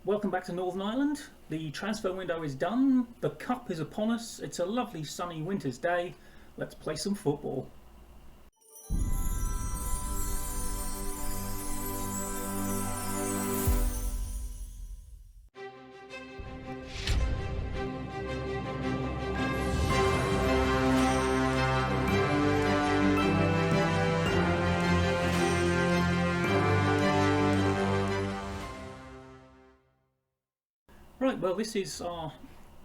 Welcome back to Northern Ireland. The transfer window is done, the cup is upon us, it's a lovely sunny winter's day. Let's play some football. Right, well, this is our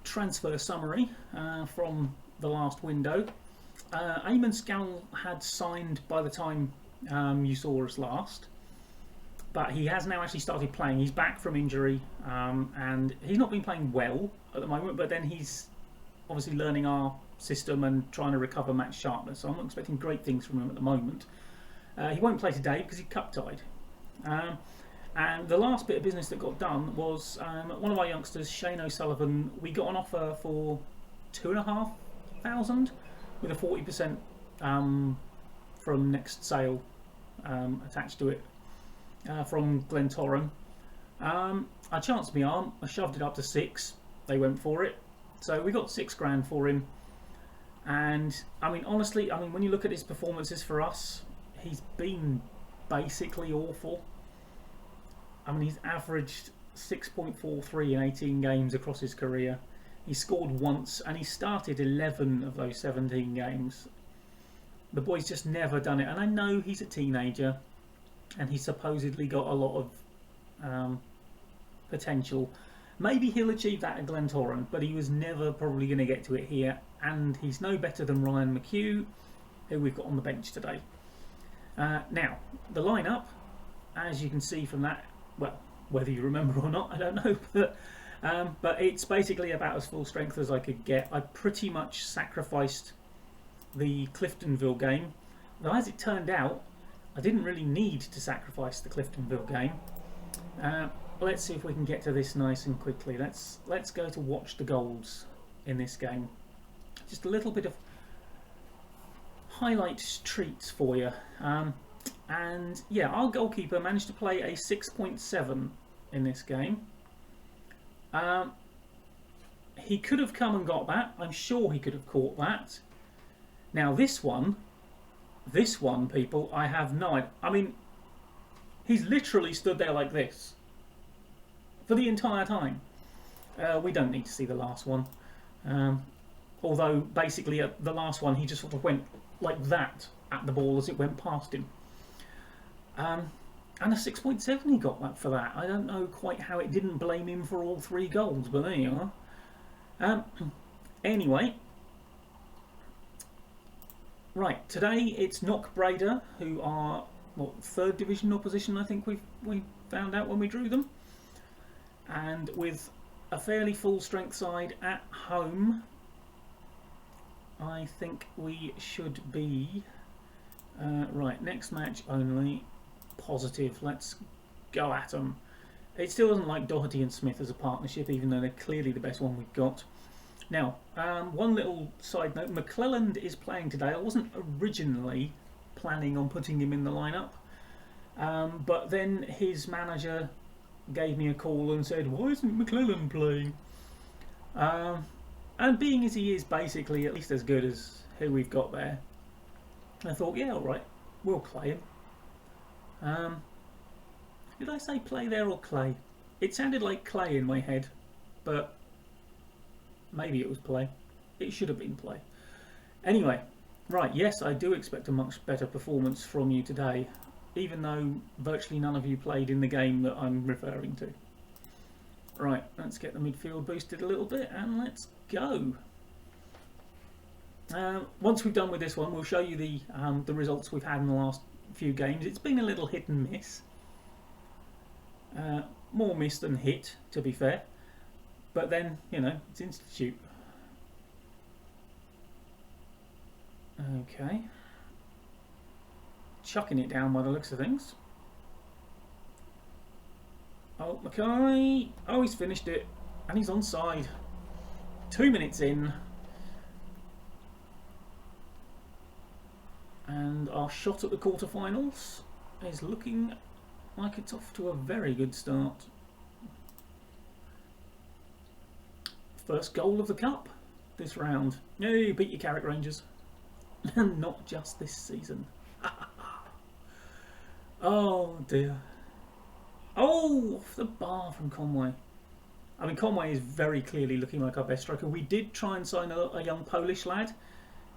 transfer summary from the last window. Eamon Scannell had signed by the time you saw us last, but he has now actually started playing. He's back from injury, and he's not been playing well at the moment, but then he's obviously learning our system and trying to recover match sharpness, so I'm not expecting great things from him at the moment. He won't play today because he's cup tied. And the last bit of business that got done was one of our youngsters, Shane O'Sullivan. We got an offer for £2,500 with a 40% from next sale attached to it from Glen Torrance. I chanced my arm, I shoved it up to 6. They went for it, so we got £6 for him. And I mean, honestly, when you look at his performances for us, he's been basically awful. He's averaged 6.43 in 18 games across his career. He scored once and he started 11 of those 17 games. The boy's just never done it. And I know he's a teenager and he's supposedly got a lot of potential. Maybe he'll achieve that at Glen Torrance, but he was never probably going to get to it here. And he's no better than Ryan McHugh, who we've got on the bench today. Now, the lineup, as you can see from that, well, whether you remember or not, I don't know, but it's basically about as full strength as I could get. I pretty much sacrificed the Cliftonville game, though as it turned out, I didn't really need to sacrifice the Cliftonville game. Let's see if we can get to this nice and quickly. Let's go to watch the goals in this game. Just a little bit of highlight treats for you. And yeah, our goalkeeper managed to play a 6.7 in this game. He could have come and got that. I'm sure he could have caught that. Now this one, people, I have no idea. He's literally stood there like this for the entire time. We don't need to see the last one. Although basically the last one, he just sort of went like that at the ball as it went past him. And a 6.7 he got that for that. I don't know quite how it didn't blame him for all 3 goals, but there you are. Anyway, right, today it's Knock Breda, who are what, 3rd division opposition, I think we found out when we drew them. And with a fairly full strength side at home, I think we should be right, next match only. Positive. Let's go at them. It still doesn't like Doherty and Smith as a partnership, even though they're clearly the best one we've got. Now, one little side note, McClelland is playing today. I wasn't originally planning on putting him in the lineup, but then his manager gave me a call and said, why isn't McClelland playing? And being as he is basically at least as good as who we've got there, I thought, yeah, alright, we'll play him. Did I say play there or clay? It sounded like clay in my head, but maybe it was play. It should have been play. Anyway, right, yes, I do expect a much better performance from you today, even though virtually none of you played in the game that I'm referring to. Right, let's get the midfield boosted a little bit and let's go. Once we've done with this one, we'll show you the results we've had in the last few games. It's been a little hit and miss. More miss than hit, to be fair. But then, you know, it's Institute. Okay. Chucking it down by the looks of things. Oh, Mackay. Oh, he's finished it. And he's onside. 2 minutes in. And our shot at the quarterfinals is looking like it's off to a very good start. First goal of the cup this round. Yay, beat your Carrick Rangers. Not just this season. Oh dear. Oh, off the bar from Conway. I mean, Conway is very clearly looking like our best striker. We did try and sign a young Polish lad,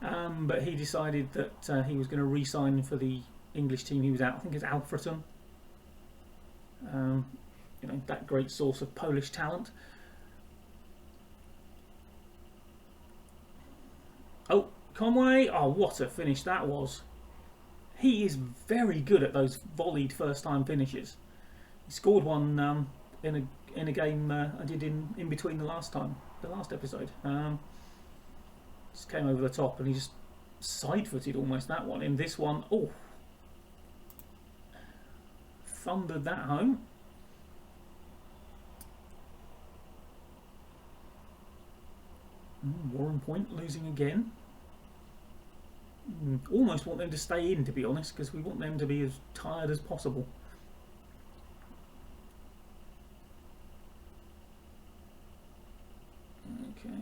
but he decided that he was going to re-sign for the English team he was at. I think it's Alfreton. You know, that great source of Polish talent. Oh, Conway. Oh, what a finish that was. He is very good at those volleyed first-time finishes. He scored one in a game I did in between the last episode. Just came over the top and he just side-footed almost that one. In this one, oh, thundered that home. Warren Point losing again. Almost want them to stay in, to be honest, because we want them to be as tired as possible. Okay.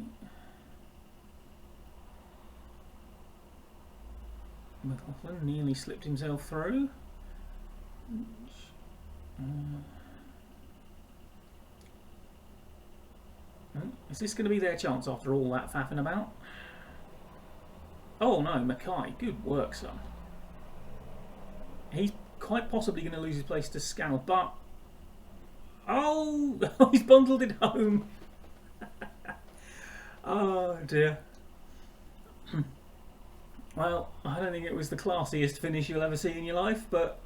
McLaughlin nearly slipped himself through. Is this going to be their chance after all that faffing about? Oh no, Mackay, good work, son. He's quite possibly going to lose his place to Scannell, but... Oh, he's bundled it home. Oh dear. Well, I don't think it was the classiest finish you'll ever see in your life, but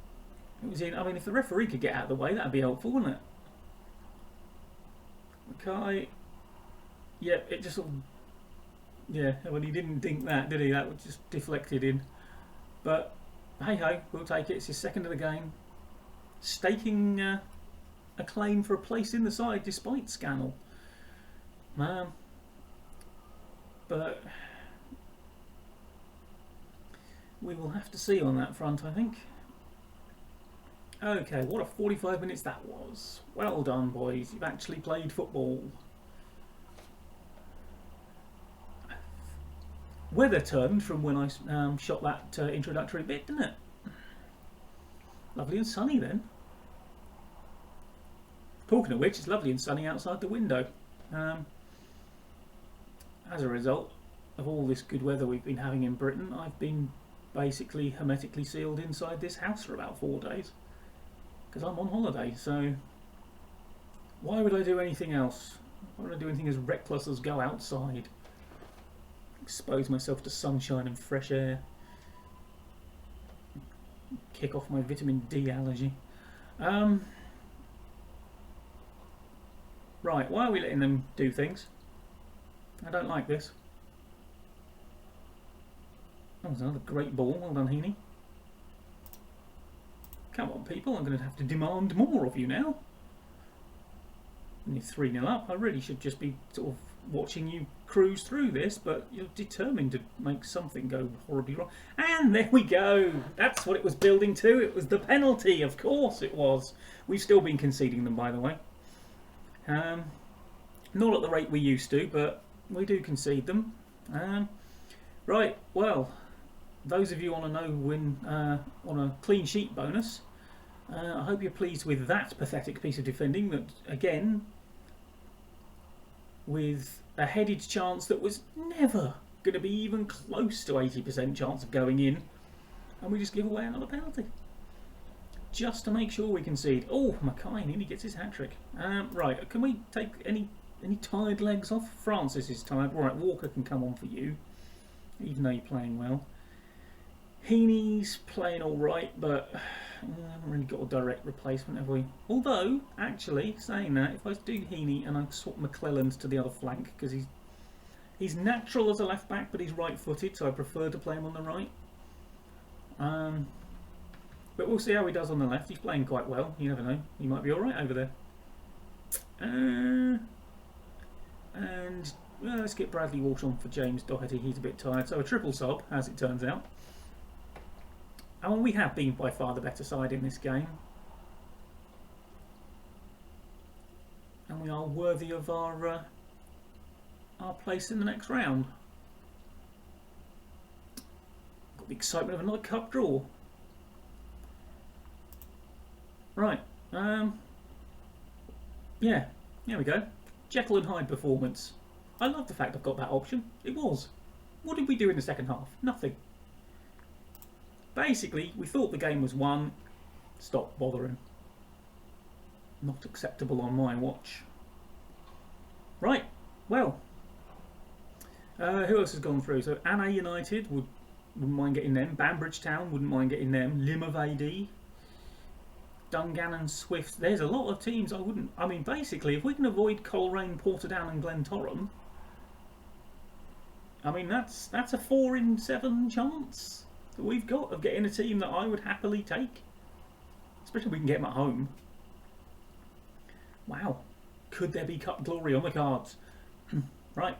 it was in. I mean, if the referee could get out of the way, that'd be helpful, wouldn't it? Mackay. Yeah, it just sort of... Yeah, well, he didn't think that, did he? That was just deflected in. But, hey-ho, we'll take it. It's his second of the game. Staking a claim for a place in the side despite Scannell. But we will have to see on that front, I think. Okay, what a 45 minutes that was. Well done, boys. You've actually played football. Weather turned from when I shot that introductory bit, didn't it? Lovely and sunny then. Talking of which, it's lovely and sunny outside the window. As a result of all this good weather we've been having in Britain, I've been basically hermetically sealed inside this house for about 4 days. Because I'm on holiday, so why would I do anything else? Why would I do anything as reckless as go outside? Expose myself to sunshine and fresh air. Kick off my vitamin D allergy. Right, why are we letting them do things? I don't like this. That was another great ball. Well done, Heaney. Come on, people. I'm going to have to demand more of you now. When you're 3-0 up, I really should just be sort of watching you cruise through this, but you're determined to make something go horribly wrong. And there we go. That's what it was building to. It was the penalty. Of course it was. We've still been conceding them, by the way. Not at the rate we used to, but we do concede them. Right, well, those of you want to know when on a clean sheet bonus, I hope you're pleased with that pathetic piece of defending that, again, with a headed chance that was never going to be even close to 80% chance of going in, and we just give away another penalty just to make sure we concede. Oh, Mackay nearly gets his hat-trick. Right, can we take any tired legs off? Francis is tired. Right, Walker can come on for you, even though you're playing well. Heaney's playing all right, but we haven't really got a direct replacement, have we? Although, actually, saying that, if I do Heaney and I swap McClelland to the other flank, because he's natural as a left back, but he's right-footed, so I prefer to play him on the right. But we'll see how he does on the left. He's playing quite well. You never know. He might be all right over there. And well, let's get Bradley Walsh on for James Doherty. He's a bit tired. So a triple sub, as it turns out. And we have been by far the better side in this game. And we are worthy of our our place in the next round. Got the excitement of another cup draw. Right, yeah, there we go. Jekyll and Hyde performance. I love the fact I've got that option. It was. What did we do in the second half? Nothing. Basically, we thought the game was won. Stop bothering. Not acceptable on my watch. Right, well. Who else has gone through? So Anna United wouldn't mind getting them. Banbridge Town wouldn't mind getting them. Limavady. Dungannon Swift. There's a lot of teams I wouldn't. I mean, basically, if we can avoid Coleraine, Portadown, and Glen Torrance, I mean that's a 4 in 7 chance that we've got of getting a team that I would happily take, especially if we can get them at home. Wow, could there be Cup Glory on the cards? Right.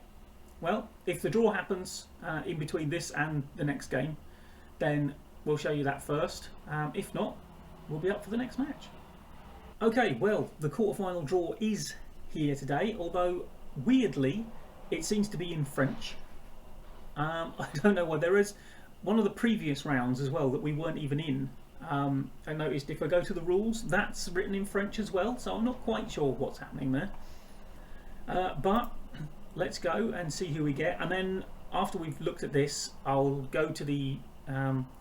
Well, if the draw happens in between this and the next game, then we'll show you that first. If not, we'll be up for the next match. Okay, well, the quarterfinal draw is here today, although weirdly it seems to be in French. I don't know why. There is one of the previous rounds as well that we weren't even in. I noticed if I go to the rules, that's written in French as well, so I'm not quite sure what's happening there. But let's go and see who we get, and then after we've looked at this, I'll go to the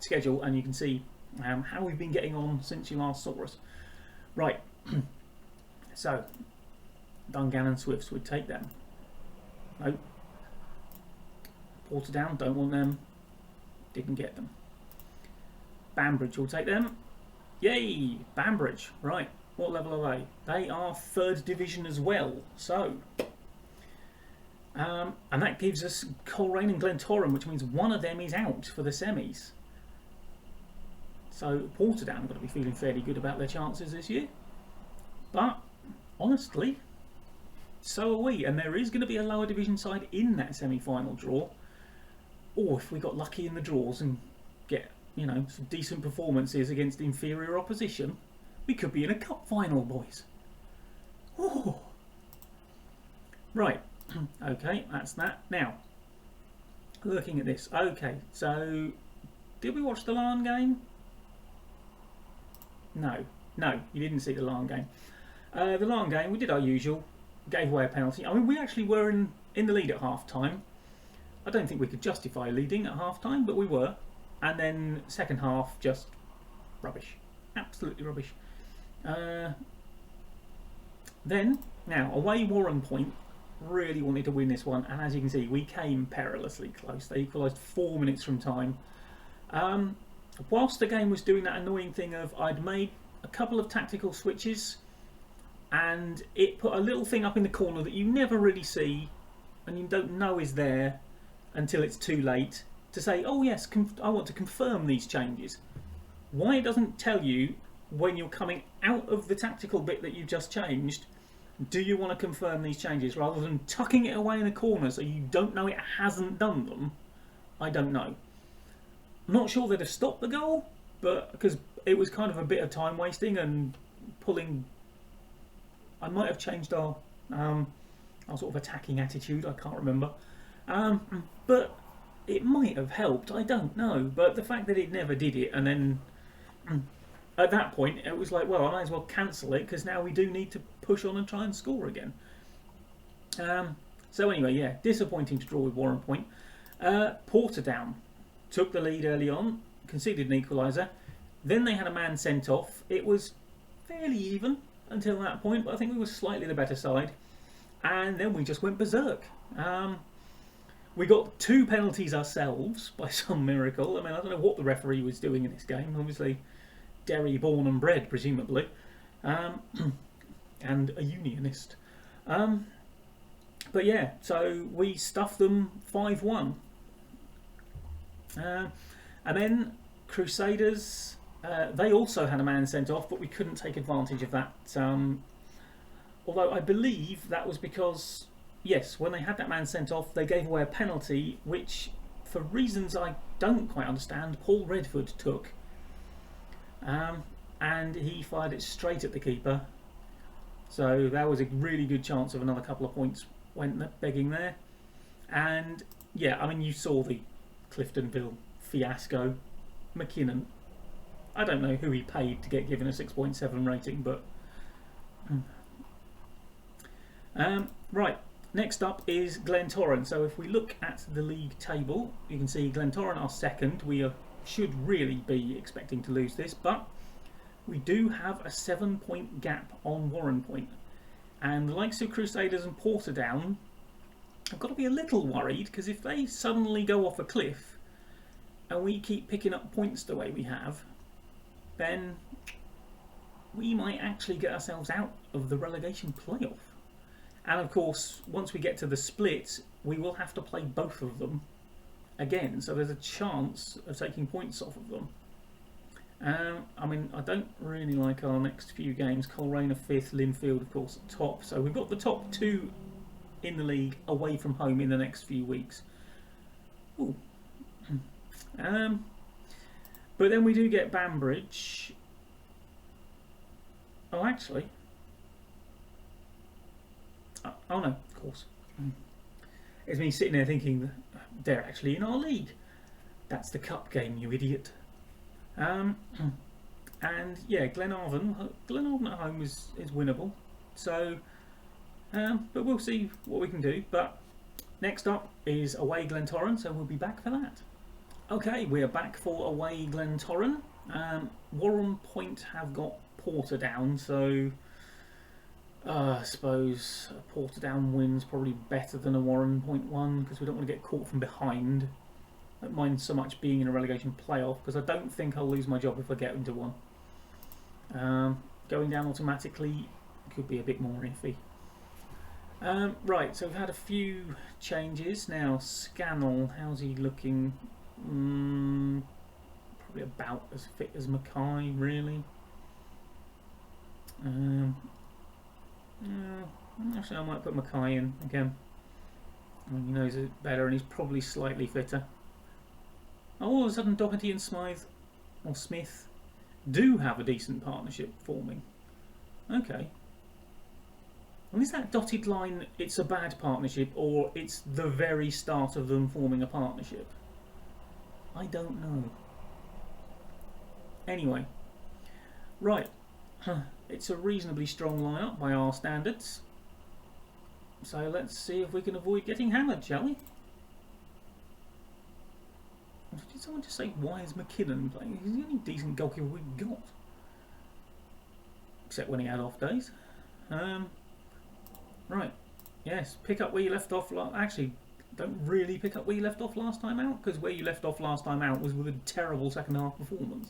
schedule and you can see how we've been getting on since you last saw us. Right, so Dungannon Swifts would take them. No. Portadown, don't want them. Didn't get them. Banbridge will take them. Yay! Banbridge. Right, what level are they? They are 3rd division as well. So, and that gives us Coleraine and Glen Torrance, which means one of them is out for the semis. So Portadown have got to be feeling fairly good about their chances this year. But honestly, so are we. And there is going to be a lower division side in that semi-final draw. Or if we got lucky in the draws and get, you know, some decent performances against inferior opposition, we could be in a cup final, boys. Oh. Right. Okay, that's that. Now, looking at this. Okay, so did we watch the Larne game? No, you didn't see the Larne game. The Larne game, we did our usual, gave away a penalty. I mean, we actually were in the lead at half time. I don't think we could justify leading at half time, but we were. And then second half, just rubbish. Absolutely rubbish. Then, now, away Warren Point really wanted to win this one, and as you can see, we came perilously close. They equalised 4 minutes from time. Whilst the game was doing that annoying thing of I'd made a couple of tactical switches and it put a little thing up in the corner that you never really see and you don't know is there until it's too late to say, oh yes, I want to confirm these changes. Why it doesn't tell you when you're coming out of the tactical bit that you've just changed, do you want to confirm these changes, rather than tucking it away in the corner so you don't know it hasn't done them? I don't know. I'm not sure they'd have stopped the goal, but because it was kind of a bit of time wasting and pulling. I might have changed our sort of attacking attitude. I can't remember, but it might have helped. I don't know. But the fact that it never did it, and then at that point it was like, well, I might as well cancel it because now we do need to push on and try and score again. So anyway, yeah, disappointing to draw with Warren Point. Portadown took the lead early on, conceded an equaliser. Then they had a man sent off. It was fairly even until that point, but I think we were slightly the better side. And then we just went berserk. We got 2 penalties ourselves by some miracle. I mean, I don't know what the referee was doing in this game. Obviously, Derry born and bred, presumably, and a unionist. But yeah, so we stuffed them 5-1. And then Crusaders, they also had a man sent off, but we couldn't take advantage of that. Although I believe that was because, yes, when they had that man sent off, they gave away a penalty, which, for reasons I don't quite understand, Paul Redford took. And he fired it straight at the keeper. So that was a really good chance of another couple of points went begging there. And yeah, I mean, you saw the Cliftonville fiasco. McKinnon, I don't know who he paid to get given a 6.7 rating, but right. Next up is Glen Torrance. So if we look at the league table, you can see Glen Torrance are second. We should really be expecting to lose this, but we do have a 7-point gap on Warren Point. And the likes of Crusaders and Portadown, I've got to be a little worried, because if they suddenly go off a cliff and we keep picking up points the way we have, then we might actually get ourselves out of the relegation playoff. And of course, once we get to the split, we will have to play both of them again. So there's a chance of taking points off of them. I mean, I don't really like our next few games. Coleraine are 5th, Linfield, of course, at top. So we've got the top 2 in the league away from home in the next few weeks. Ooh. But then we do get Banbridge. Oh, actually. Oh no, of course. It's me sitting there thinking they're actually in our league. That's the cup game, you idiot. And yeah, Glenarvan at home is winnable. So, but we'll see what we can do. But next up is away Glen Torrance, so we'll be back for that. Okay, we are back for away Glen Torrance. Warren Point have got Portadown, so I suppose a Portadown win's probably better than a Warren Point one, because we don't want to get caught from behind. I don't mind so much being in a relegation playoff, because I don't think I'll lose my job if I get into one. Going down automatically could be a bit more iffy. Right, so we've had a few changes. Now, Scannell, how's he looking? Probably about as fit as Mackay, really. Actually, I might put Mackay in again. I mean, he knows it better, and he's probably slightly fitter. Oh, all of a sudden, Doherty and Smith do have a decent partnership forming. Okay. Well, is that dotted line, it's a bad partnership, or it's the very start of them forming a partnership? I don't know. Anyway. Right. It's a reasonably strong lineup by our standards. So let's see if we can avoid getting hammered, shall we? Did someone just say, why is McKinnon playing? He's the only decent goalkeeper we've got. Except when he had off days. Right. Yes, pick up where you left off. Actually, don't really pick up where you left off last time out, because where you left off last time out was with a terrible second half performance.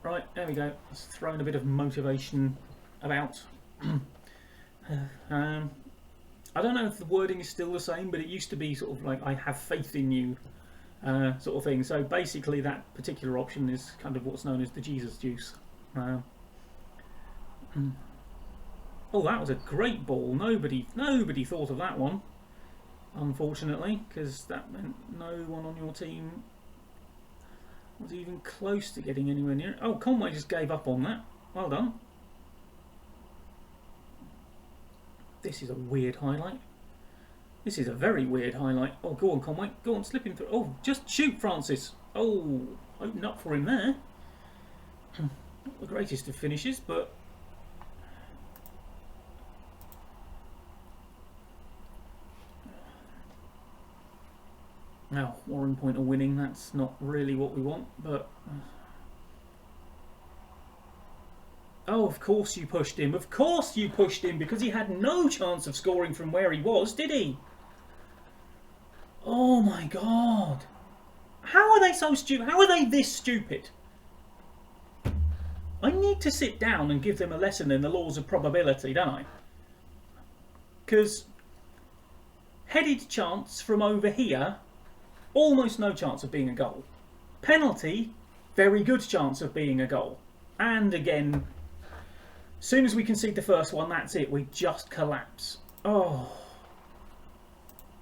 Right, there we go. Let's throw in a bit of motivation about. I don't know if the wording is still the same, but it used to be sort of like, I have faith in you, sort of thing. So basically that particular option is kind of what's known as the Jesus juice. Oh, that was a great ball. Nobody thought of that one, unfortunately, because that meant no one on your team was even close to getting anywhere near it. Oh, Conway just gave up on that. Well done. This is a weird highlight. This is a very weird highlight. Oh, go on, Conway. Go on, slip him through. Oh, just shoot, Francis. Oh, open up for him there. Not the greatest of finishes, but... Now, Warren Point are winning. That's not really what we want, but... Oh, of course you pushed him. Of course you pushed him, because he had no chance of scoring from where he was, did he? Oh my God. How are they so stupid? How are they this stupid? I need to sit down and give them a lesson in the laws of probability, don't I? Because headed chance from over here, almost no chance of being a goal. Penalty, very good chance of being a goal. And again, as soon as we concede the first one, that's it. We just collapse. Oh.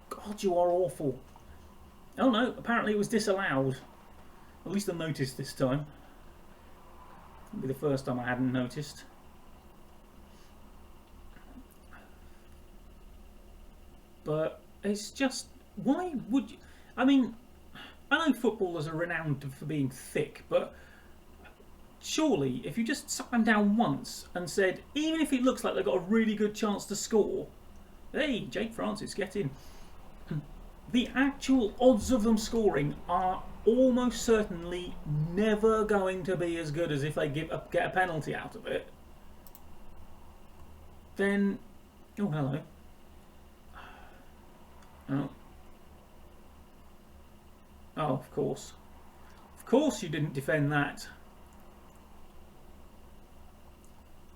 God, you are awful. Oh no, apparently it was disallowed. At least I noticed this time. It'll be the first time I hadn't noticed. but it's just, why would you? I mean, I know footballers are renowned for being thick, but surely if you just sat them down once and said, even if it looks like they've got a really good chance to score, hey, Jake Francis, get in. The actual odds of them scoring are almost certainly never going to be as good as if they get a penalty out of it. Then, oh hello. Oh, of course. Of course you didn't defend that.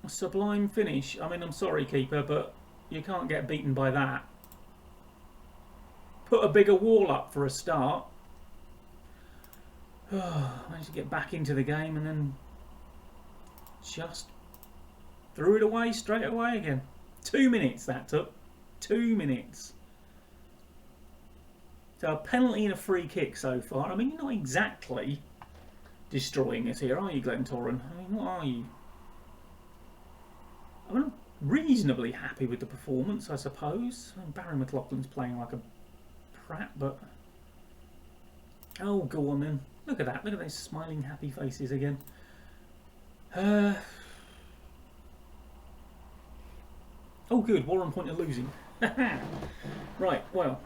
A sublime finish. I mean, I'm sorry, keeper, but you can't get beaten by that. Put a bigger wall up for a start. Managed to get back into the game and then just threw it away straight away again. 2 minutes that took. 2 minutes. So a penalty and a free kick so far. I mean, you're not exactly destroying us here, are you, Glen Torrance? I mean, what are you? I mean, I'm reasonably happy with the performance, I suppose. I mean, Barry McLaughlin's playing like a prat, but oh, go on then. Look at that. Look at those smiling, happy faces again. Oh, good. Warren Point are losing. Right. Well.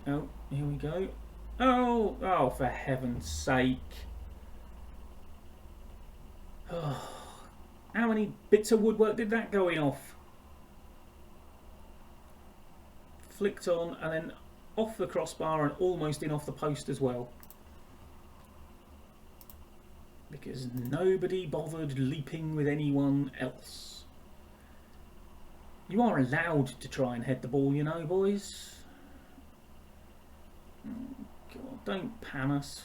Oh, here we go. Oh, for heaven's sake. Oh, how many bits of woodwork did that go in off? Flicked on and then off the crossbar and almost in off the post as well. Because nobody bothered leaping with anyone else. You are allowed to try and head the ball, you know, boys. Oh, God, don't pan us.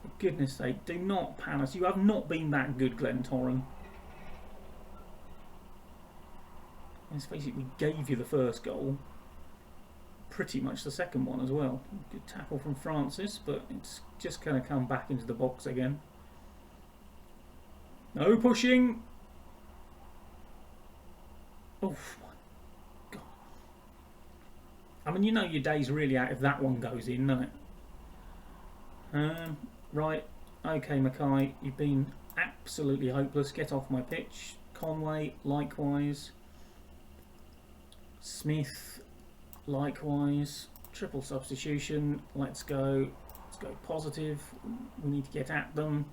For goodness sake, do not pan us. You have not been that good, Glen Torrance. Let's face it, we gave you the first goal. Pretty much the second one as well. Good tackle from Francis, but it's just going to come back into the box again. No pushing. Oh my God. I mean, you know your day's really out if that one goes in, don't it? Right. Okay, Mackay, you've been absolutely hopeless. Get off my pitch. Conway, likewise. Smith, likewise. Triple substitution. Let's go. Let's go positive. We need to get at them.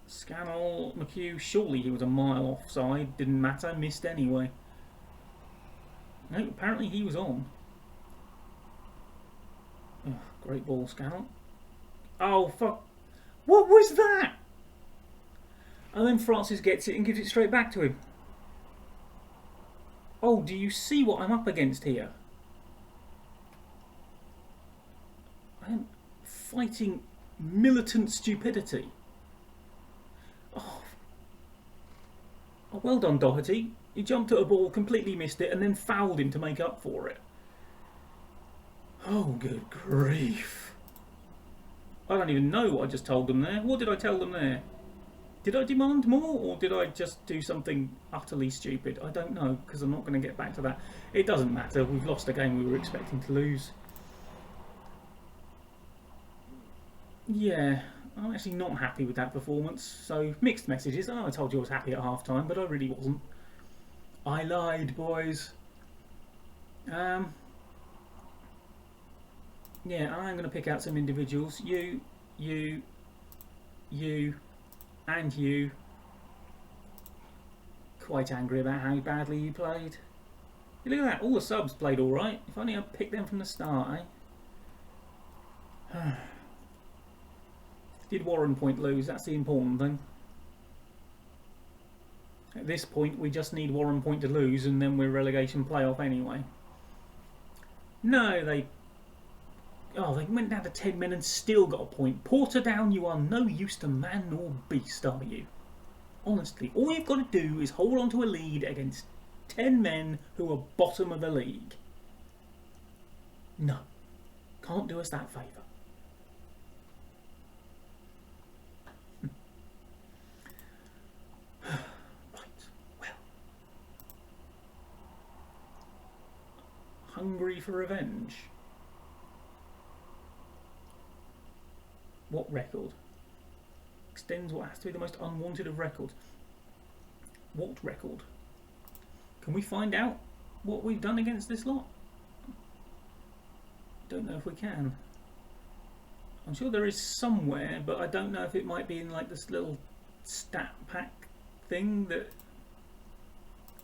Scannell, McHugh, surely he was a mile offside. Didn't matter. Missed anyway. No, apparently he was on. Oh, great ball, Scannell. Oh, fuck. What was that? And then Francis gets it and gives it straight back to him. Oh, do you see what I'm up against here? I am fighting militant stupidity. Oh, well done, Doherty. He jumped at a ball, completely missed it, and then fouled him to make up for it. Oh, good grief. I don't even know what I just told them there. What did I tell them there? Did I demand more, or did I just do something utterly stupid? I don't know, because I'm not going to get back to that. It doesn't matter. We've lost a game we were expecting to lose. Yeah, I'm actually not happy with that performance. So, mixed messages. Oh, I told you I was happy at half-time, but I really wasn't. I lied, boys. Yeah, I'm going to pick out some individuals. You, and you. Quite angry about how badly you played. Look at that, all the subs played alright. If only I'd picked them from the start, eh? Did Warren Point lose? That's the important thing. At this point, we just need Warren Point to lose, and then we're relegation playoff anyway. No, they went down to 10 men and still got a point. Portadown, you are no use to man nor beast, are you? Honestly, all you've got to do is hold on to a lead against 10 men who are bottom of the league. No, can't do us that favour. hungry for revenge. What record? Extends what has to be the most unwanted of records. What record? Can we find out what we've done against this lot? Don't know if we can. I'm sure there is somewhere, but I don't know if it might be in like this little stat pack thing that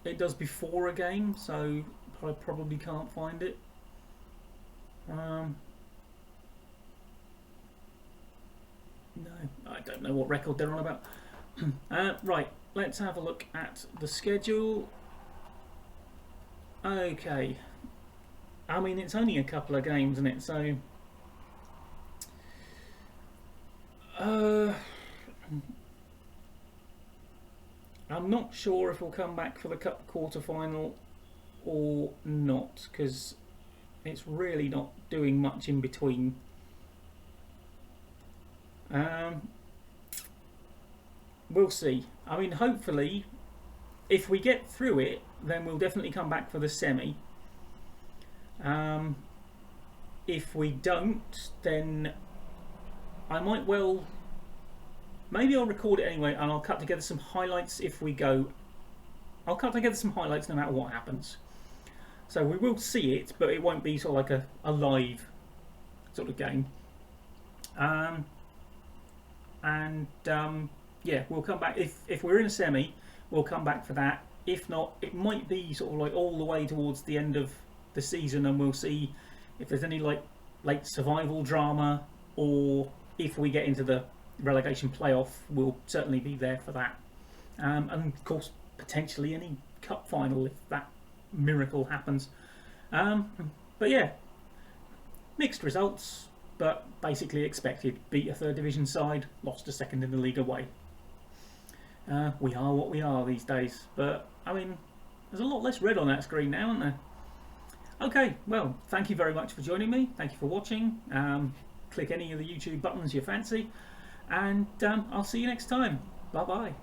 it does before a game, so I probably can't find it. No, I don't know what record they're on about. Right, let's have a look at the schedule. Okay, I mean it's only a couple of games, isn't it? So I'm not sure if we'll come back for the Cup quarter-final or not, because it's really not doing much in between. We'll see. I mean, hopefully, if we get through it, then we'll definitely come back for the semi. If we don't, then I might well... Maybe I'll record it anyway, and I'll cut together some highlights if we go. I'll cut together some highlights no matter what happens. So we will see it, but it won't be sort of like a live sort of game. Yeah, we'll come back. If we're in a semi, we'll come back for that. If not, it might be sort of like all the way towards the end of the season, and we'll see if there's any like late survival drama, or if we get into the relegation playoff, we'll certainly be there for that. And of course, potentially any cup final if that miracle happens. But yeah, mixed results, but basically expected. Beat a third division side, lost a second in the league away. We are what we are these days, but I mean, there's a lot less red on that screen now, isn't there? Okay, well, thank you very much for joining me. Thank you for watching. Click any of the YouTube buttons you fancy, and I'll see you next time. Bye bye.